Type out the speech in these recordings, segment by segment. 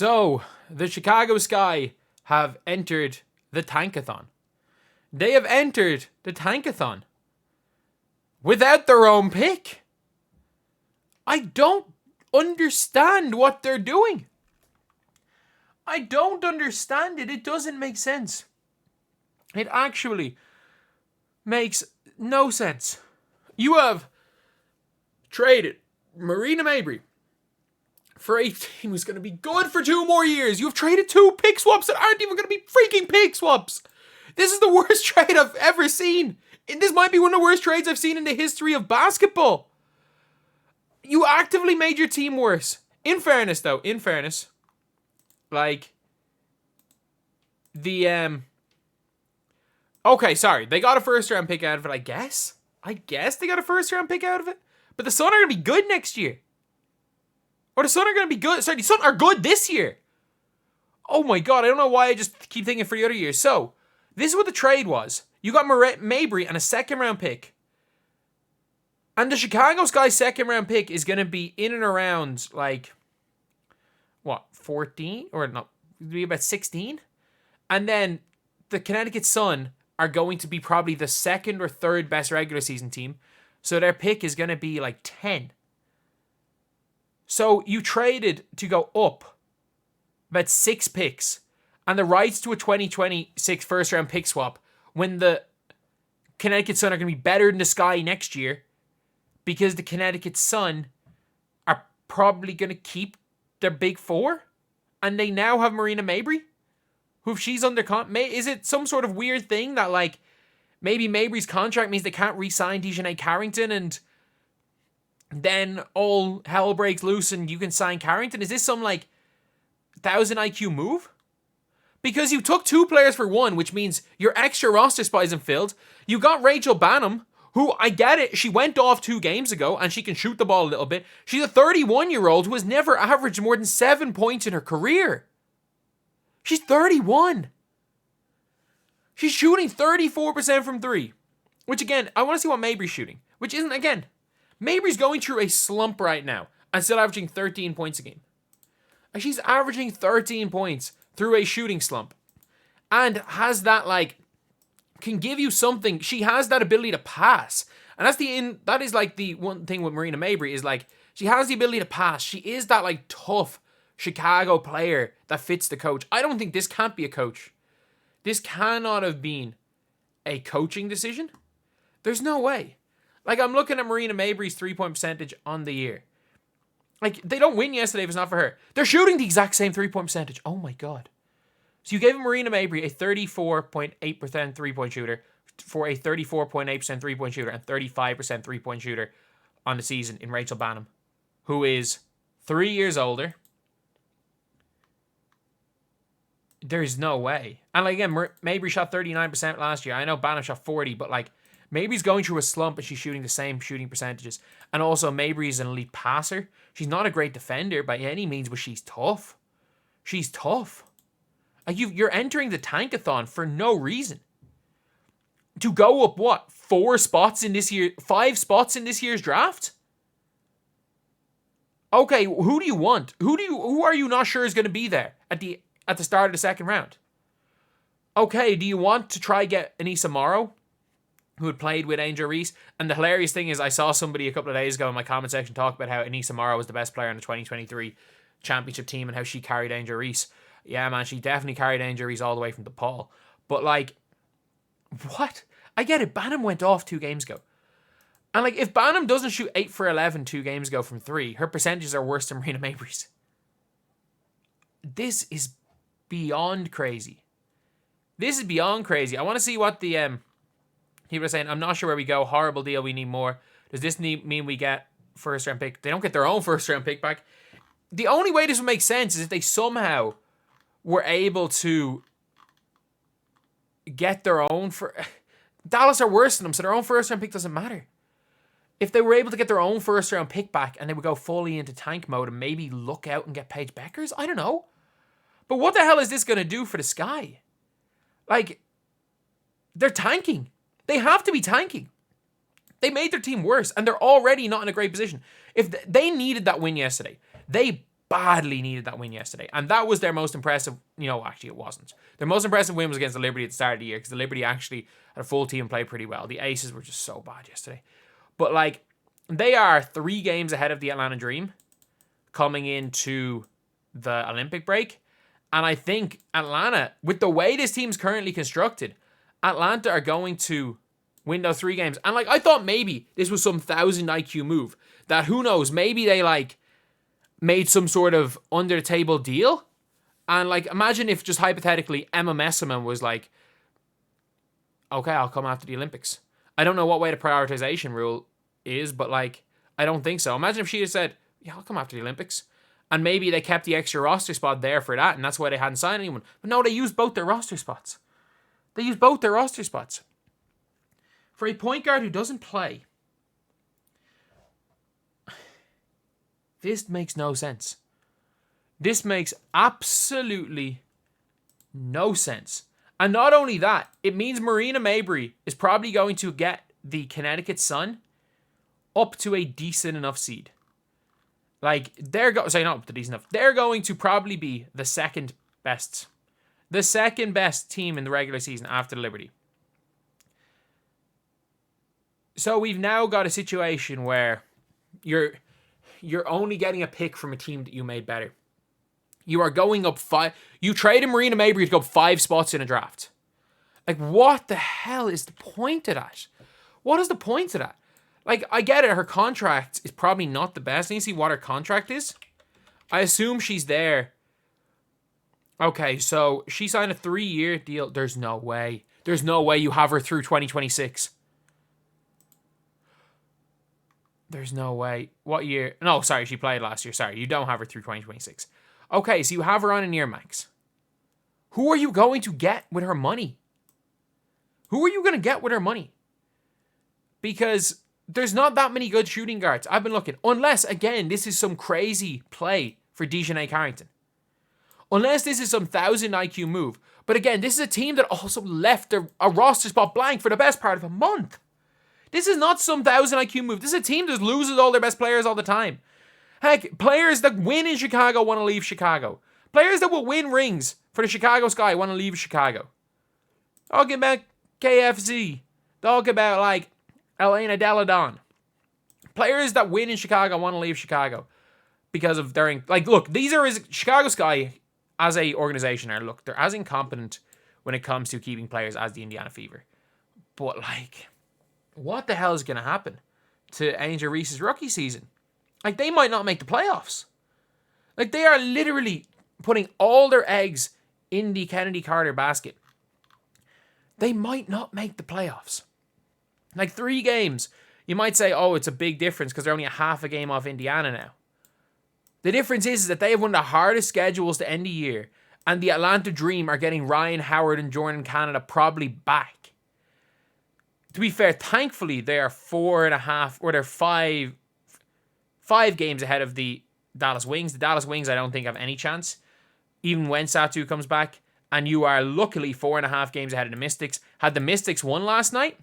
So, the Chicago Sky have entered the Tankathon. They have entered the Tankathon without their own pick. I don't understand what they're doing. I don't understand it. It doesn't make sense. It actually makes no sense. You have traded Marina Mabrey for a team who's going to be good for 2 more years. You've traded 2 pick swaps that aren't even going to be freaking pick swaps. This is the worst trade I've ever seen. And this might be one of the worst trades I've seen in the history of basketball. You actively made your team worse. In fairness, like, okay, sorry. They got a first-round pick out of it, I guess. I guess they got a first-round pick out of it. But the Sun are going to be good next year. Or the Sun are going to be good. Sorry, the Sun are good this year. Oh my god, I don't know why I just keep thinking for the other years. So, this is what the trade was. You got Mabrey and a second-round pick. And the Chicago Sky second-round pick is going to be in and around, like, what, 14? Or not, it'll be about 16? And then the Connecticut Sun are going to be probably the second or third best regular season team. So their pick is going to be like 10. So you traded to go up about 6 picks and the rights to a 2026 first round pick swap when the Connecticut Sun are going to be better than the Sky next year because the Connecticut Sun are probably going to keep their big 4 and they now have Marina Mabrey, who if she's under is it some sort of weird thing that like maybe Mabrey's contract means they can't re-sign Dejanay Carrington and then all hell breaks loose and you can sign Carrington? Is this some like 1,000 IQ move? Because you took 2 players for 1, which means your extra roster spot isn't filled. You got Rachel Banham, who, I get it, she went off 2 games ago and she can shoot the ball a little bit. She's a 31-year-old who has never averaged more than 7 points in her career. She's 31. She's shooting 34% from 3. Which, again, I want to see what Mabrey's shooting. Which isn't, again, Mabrey's going through a slump right now and still averaging 13 points a game. She's averaging 13 points through a shooting slump. And has that, like, can give you something. She has that ability to pass. And that is, like, the one thing with Marina Mabrey is, like, she has the ability to pass. She is that, like, tough Chicago player that fits the coach. I don't think this can't be a coach. This cannot have been a coaching decision. There's no way. Like, I'm looking at Marina Mabrey's 3-point percentage on the year. Like, they don't win yesterday if it's not for her. They're shooting the exact same 3-point percentage. Oh my god. So you gave Marina Mabrey a 34.8% 3-point shooter for a 34.8% 3-point shooter and 35% 3-point shooter on the season in Rachel Banham, who is 3 years older. There's no way. And like, again, Mabrey shot 39% last year. I know Banham shot 40, but like, Mabrey's going through a slump and she's shooting the same shooting percentages. And also, Mabrey's an elite passer. She's not a great defender by any means, but she's tough. She's tough. Like, you're entering the Tankathon for no reason. To go up, what, 5 spots in this year's draft? Okay, who do you want? Who are you not sure is going to be there at the start of the second round? Okay, do you want to try get Anissa Morrow, who had played with Angel Reese? And the hilarious thing is, I saw somebody a couple of days ago in my comment section talk about how Anissa Morrow was the best player on the 2023 championship team and how she carried Angel Reese. Yeah, man, she definitely carried Angel Reese all the way from DePaul. But, like, what? I get it. Banham went off 2 games ago. And, like, if Banham doesn't shoot 8 for 11 2 games ago from 3, her percentages are worse than Marina Mabrey's. This is beyond crazy. This is beyond crazy. I want to see what the people are saying. I'm not sure where we go. Horrible deal. We need more. Does this mean we get first round pick? They don't get their own first round pick back. The only way this would make sense is if they somehow were able to get their own Dallas are worse than them, so their own first round pick doesn't matter. If they were able to get their own first round pick back and they would go fully into tank mode and maybe look out and get Paige Beckers, I don't know. But what the hell is this going to do for the Sky? Like, they're tanking. They have to be tanking. They made their team worse, and they're already not in a great position. If they needed that win yesterday, they badly needed that win yesterday. And that was their most impressive. Actually, it wasn't. Their most impressive win was against the Liberty at the start of the year, because the Liberty actually had a full team and played pretty well. The Aces were just so bad yesterday. But, like, they are 3 games ahead of the Atlanta Dream coming into the Olympic break. And I think Atlanta, with the way this team's currently constructed, Atlanta are going to win those 3 games. And, like, I thought maybe this was some 1,000 IQ move. That, who knows, maybe they, like, made some sort of under-the-table deal. And, like, imagine if just hypothetically Emma Messiman was like, okay, I'll come after the Olympics. I don't know what way the prioritization rule is, but, like, I don't think so. Imagine if she had said, yeah, I'll come after the Olympics. And maybe they kept the extra roster spot there for that, and that's why they hadn't signed anyone. But no, they used both their roster spots. For a point guard who doesn't play, this makes no sense. This makes absolutely no sense. And not only that, it means Marina Mabrey is probably going to get the Connecticut Sun up to a decent enough seed. Like, they're not up to decent enough. They're going to probably be the second best team in the regular season after the Liberty. So we've now got a situation where you're only getting a pick from a team that you made better. You are going up 5. You traded Marina Mabrey to go up 5 spots in a draft. Like, what the hell is the point of that? What is the point of that? Like, I get it. Her contract is probably not the best. I need to see what her contract is. I assume she's there. Okay, so she signed a 3-year deal. There's no way. There's no way you have her through 2026. There's no way. What year? No, sorry, she played last year. Sorry, you don't have her through 2026. Okay, so you have her on a year max. Who are you going to get with her money? Because there's not that many good shooting guards. I've been looking. Unless, again, this is some crazy play for Dejanay Carrington. Unless this is some 1,000 IQ move. But again, this is a team that also left a roster spot blank for the best part of a month. This is not some 1,000 IQ move. This is a team that loses all their best players all the time. Heck, players that win in Chicago want to leave Chicago. Players that will win rings for the Chicago Sky want to leave Chicago. Talking about KFC. Talk about, like, Elena Deladon. Players that win in Chicago want to leave Chicago because of their... Like, look, these are... Chicago Sky, as a organization, they're as incompetent when it comes to keeping players as the Indiana Fever. But, like, what the hell is going to happen to Angel Reese's rookie season? Like, they might not make the playoffs. Like, they are literally putting all their eggs in the Kennedy Carter basket. They might not make the playoffs. Like, 3 games. You might say, oh, it's a big difference because they're only a half a game off Indiana now. The difference is that they have one of the hardest schedules to end the year. And the Atlanta Dream are getting Ryan Howard and Jordan Canada probably back. To be fair, thankfully, they are 4.5, or they're 5 games ahead of the Dallas Wings. The Dallas Wings, I don't think, have any chance. Even when Satu comes back. And you are luckily 4.5 games ahead of the Mystics. Had the Mystics won last night,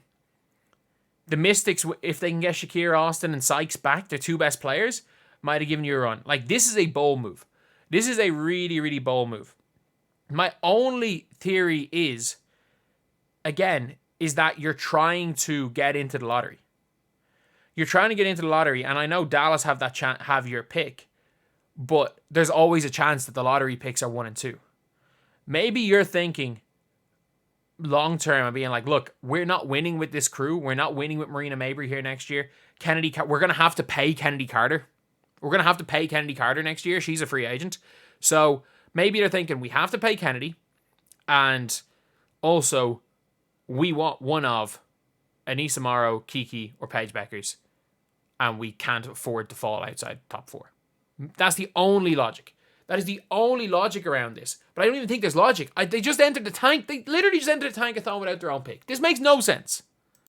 the Mystics, if they can get Shakira Austin and Sykes back, their 2 best players, might have given you a run. Like, this is a bold move. This is a really, really bold move. My only theory is, again, is that you're trying to get into the lottery. You're trying to get into the lottery, and I know Dallas have that have your pick, but there's always a chance that the lottery picks are 1 and 2. Maybe you're thinking long term and being like, look, we're not winning with this crew. We're not winning with Marina Mabrey here next year. We're going to have to pay Kennedy Carter. We're going to have to pay Kennedy Carter next year. She's a free agent. So maybe they're thinking we have to pay Kennedy, and also we want one of Anissa Morrow, Kiki, or Paige Beckers, and we can't afford to fall outside top 4. That's the only logic. That is the only logic around this. But I don't even think there's logic. They just entered the tank. They literally just entered the tank-a-thon without their own pick. This makes no sense.